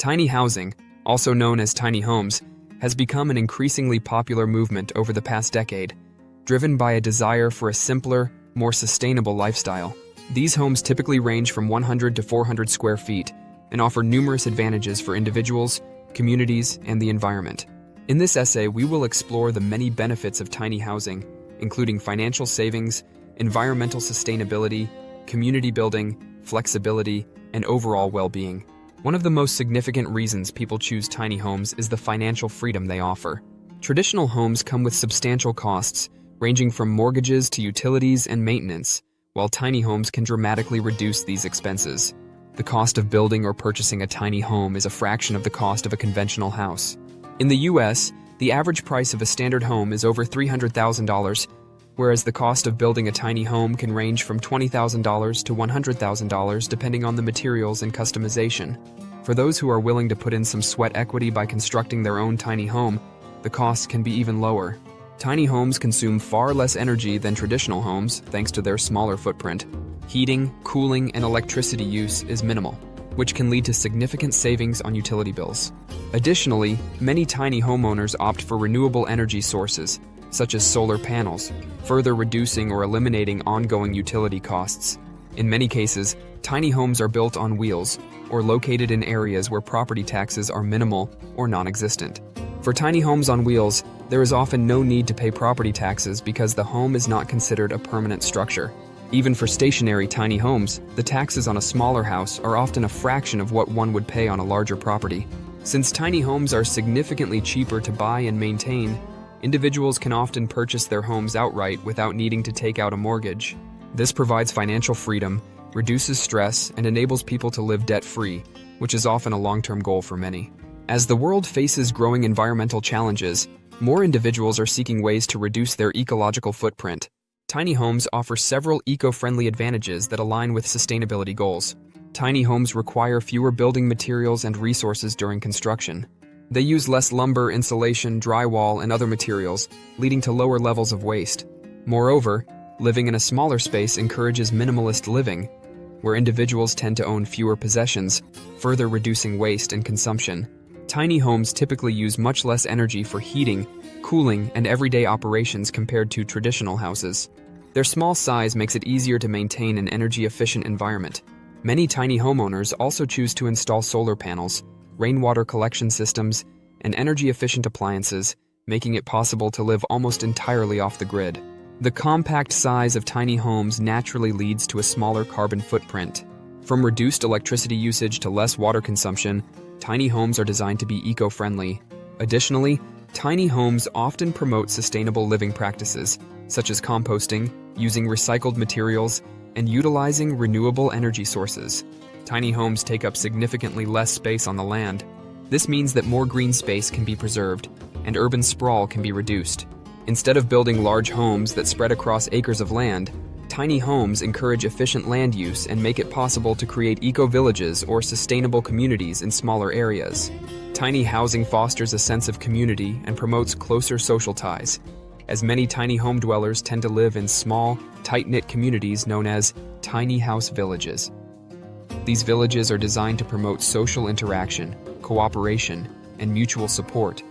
Tiny housing, also known as tiny homes, has become an increasingly popular movement over the past decade, driven by a desire for a simpler, more sustainable lifestyle. These homes typically range from 100 to 400 square feet and offer numerous advantages for individuals, communities, and the environment. In this essay, we will explore the many benefits of tiny housing, including financial savings, environmental sustainability, community building, flexibility, and overall well-being. One of the most significant reasons people choose tiny homes is the financial freedom they offer. Traditional homes come with substantial costs, ranging from mortgages to utilities and maintenance, while tiny homes can dramatically reduce these expenses. The cost of building or purchasing a tiny home is a fraction of the cost of a conventional house. In the US, the average price of a standard home is over $300,000, whereas the cost of building a tiny home can range from $20,000 to $100,000 depending on the materials and customization. For those who are willing to put in some sweat equity by constructing their own tiny home, the costs can be even lower. Tiny homes consume far less energy than traditional homes thanks to their smaller footprint. Heating, cooling, and electricity use is minimal, which can lead to significant savings on utility bills. Additionally, many tiny homeowners opt for renewable energy sources, such as solar panels, further reducing or eliminating ongoing utility costs. In many cases, tiny homes are built on wheels or located in areas where property taxes are minimal or non-existent. For tiny homes on wheels, there is often no need to pay property taxes because the home is not considered a permanent structure. Even for stationary tiny homes, the taxes on a smaller house are often a fraction of what one would pay on a larger property. Since tiny homes are significantly cheaper to buy and maintain, individuals can often purchase their homes outright without needing to take out a mortgage. This provides financial freedom, reduces stress, and enables people to live debt-free, which is often a long-term goal for many. As the world faces growing environmental challenges, more individuals are seeking ways to reduce their ecological footprint. Tiny homes offer several eco-friendly advantages that align with sustainability goals. Tiny homes require fewer building materials and resources during construction. They use less lumber, insulation, drywall, and other materials, leading to lower levels of waste. Moreover, living in a smaller space encourages minimalist living, where individuals tend to own fewer possessions, further reducing waste and consumption. Tiny homes typically use much less energy for heating, cooling, and everyday operations compared to traditional houses. Their small size makes it easier to maintain an energy-efficient environment. Many tiny homeowners also choose to install solar panels, rainwater collection systems, and energy-efficient appliances, making it possible to live almost entirely off the grid. The compact size of tiny homes naturally leads to a smaller carbon footprint. From reduced electricity usage to less water consumption, tiny homes are designed to be eco-friendly. Additionally, tiny homes often promote sustainable living practices, such as composting, using recycled materials, and utilizing renewable energy sources. Tiny homes take up significantly less space on the land. This means that more green space can be preserved, and urban sprawl can be reduced. Instead of building large homes that spread across acres of land, tiny homes encourage efficient land use and make it possible to create eco-villages or sustainable communities in smaller areas. Tiny housing fosters a sense of community and promotes closer social ties, as many tiny home dwellers tend to live in small, tight-knit communities known as tiny house villages. These villages are designed to promote social interaction, cooperation, and mutual support,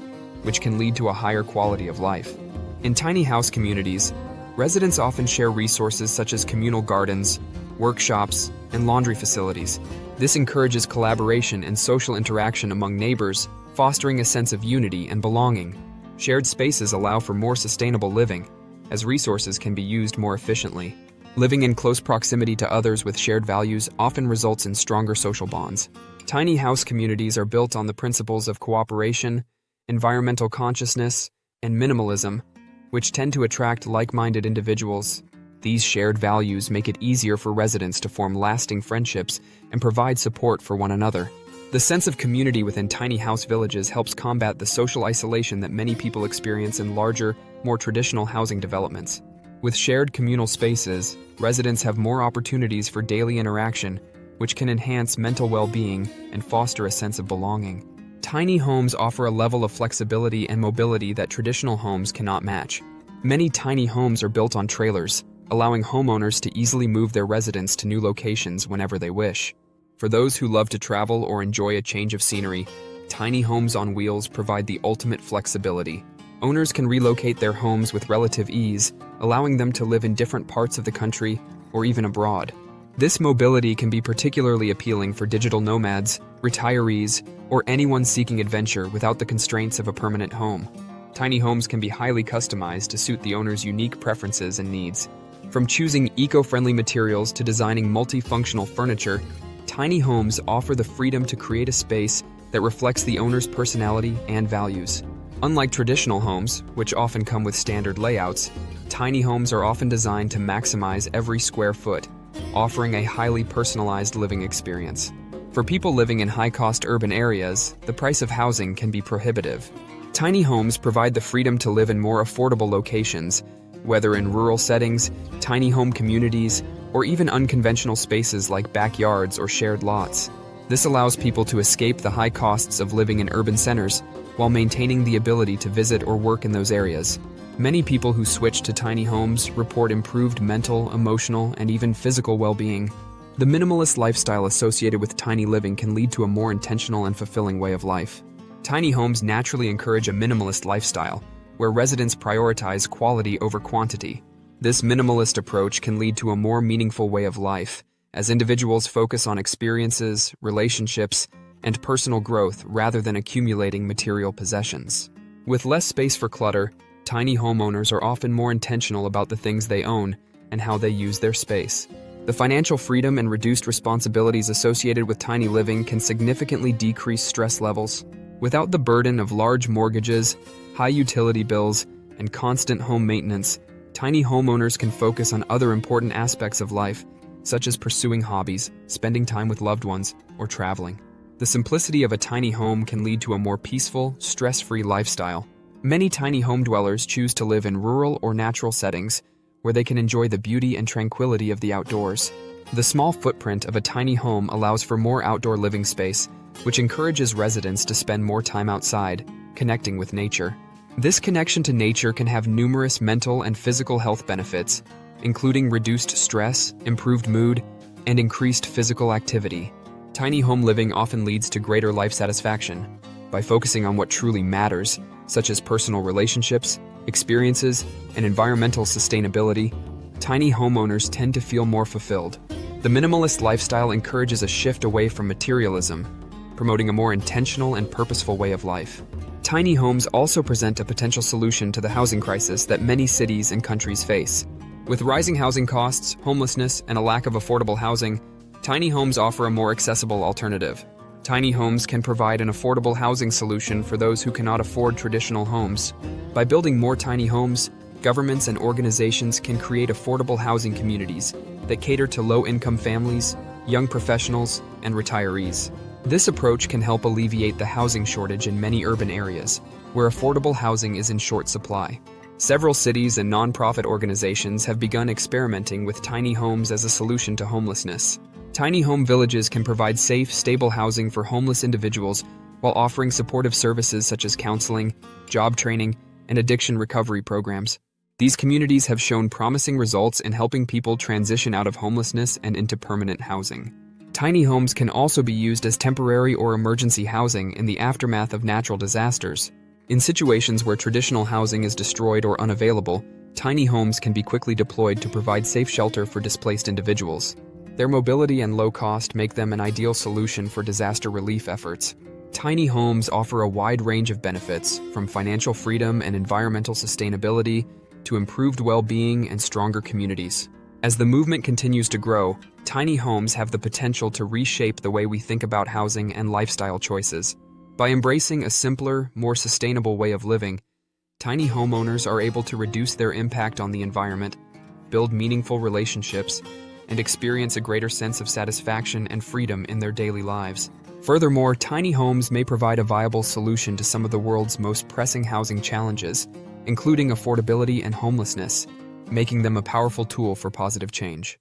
which can lead to a higher quality of life. In tiny house communities, residents often share resources such as communal gardens, workshops, and laundry facilities. This encourages collaboration and social interaction among neighbors, fostering a sense of unity and belonging. Shared spaces allow for more sustainable living, as resources can be used more efficiently. Living in close proximity to others with shared values often results in stronger social bonds. Tiny house communities are built on the principles of cooperation, environmental consciousness, and minimalism, which tend to attract like-minded individuals. These shared values make it easier for residents to form lasting friendships and provide support for one another. The sense of community within tiny house villages helps combat the social isolation that many people experience in larger, more traditional housing developments. With shared communal spaces, residents have more opportunities for daily interaction, which can enhance mental well-being and foster a sense of belonging. Tiny homes offer a level of flexibility and mobility that traditional homes cannot match. Many tiny homes are built on trailers, allowing homeowners to easily move their residents to new locations whenever they wish. For those who love to travel or enjoy a change of scenery, tiny homes on wheels provide the ultimate flexibility. Owners can relocate their homes with relative ease, allowing them to live in different parts of the country or even abroad. This mobility can be particularly appealing for digital nomads, retirees, or anyone seeking adventure without the constraints of a permanent home. Tiny homes can be highly customized to suit the owner's unique preferences and needs. From choosing eco-friendly materials to designing multifunctional furniture, tiny homes offer the freedom to create a space that reflects the owner's personality and values. Unlike traditional homes, which often come with standard layouts, tiny homes are often designed to maximize every square foot, offering a highly personalized living experience. For people living in high-cost urban areas, the price of housing can be prohibitive. Tiny homes provide the freedom to live in more affordable locations, whether in rural settings, tiny home communities, or even unconventional spaces like backyards or shared lots. This allows people to escape the high costs of living in urban centers while maintaining the ability to visit or work in those areas. Many people who switch to tiny homes report improved mental, emotional, and even physical well-being. The minimalist lifestyle associated with tiny living can lead to a more intentional and fulfilling way of life. Tiny homes naturally encourage a minimalist lifestyle, where residents prioritize quality over quantity. This minimalist approach can lead to a more meaningful way of life, as individuals focus on experiences, relationships, and personal growth rather than accumulating material possessions. With less space for clutter, tiny homeowners are often more intentional about the things they own and how they use their space. The financial freedom and reduced responsibilities associated with tiny living can significantly decrease stress levels. Without the burden of large mortgages, high utility bills, and constant home maintenance, tiny homeowners can focus on other important aspects of life, such as pursuing hobbies, spending time with loved ones, or traveling. The simplicity of a tiny home can lead to a more peaceful, stress-free lifestyle. Many tiny home dwellers choose to live in rural or natural settings, where they can enjoy the beauty and tranquility of the outdoors. The small footprint of a tiny home allows for more outdoor living space, which encourages residents to spend more time outside, connecting with nature. This connection to nature can have numerous mental and physical health benefits, including reduced stress, improved mood, and increased physical activity. Tiny home living often leads to greater life satisfaction. By focusing on what truly matters, such as personal relationships, experiences, and environmental sustainability, tiny homeowners tend to feel more fulfilled. The minimalist lifestyle encourages a shift away from materialism, promoting a more intentional and purposeful way of life. Tiny homes also present a potential solution to the housing crisis that many cities and countries face. With rising housing costs, homelessness, and a lack of affordable housing, tiny homes offer a more accessible alternative. Tiny homes can provide an affordable housing solution for those who cannot afford traditional homes. By building more tiny homes, governments and organizations can create affordable housing communities that cater to low-income families, young professionals, and retirees. This approach can help alleviate the housing shortage in many urban areas, where affordable housing is in short supply. Several cities and nonprofit organizations have begun experimenting with tiny homes as a solution to homelessness. Tiny home villages can provide safe, stable housing for homeless individuals while offering supportive services such as counseling, job training, and addiction recovery programs. These communities have shown promising results in helping people transition out of homelessness and into permanent housing. Tiny homes can also be used as temporary or emergency housing in the aftermath of natural disasters. In situations where traditional housing is destroyed or unavailable, tiny homes can be quickly deployed to provide safe shelter for displaced individuals. Their mobility and low cost make them an ideal solution for disaster relief efforts. Tiny homes offer a wide range of benefits, from financial freedom and environmental sustainability to improved well-being and stronger communities. As the movement continues to grow, tiny homes have the potential to reshape the way we think about housing and lifestyle choices. By embracing a simpler, more sustainable way of living, tiny homeowners are able to reduce their impact on the environment, build meaningful relationships, and experience a greater sense of satisfaction and freedom in their daily lives. Furthermore, tiny homes may provide a viable solution to some of the world's most pressing housing challenges, including affordability and homelessness, making them a powerful tool for positive change.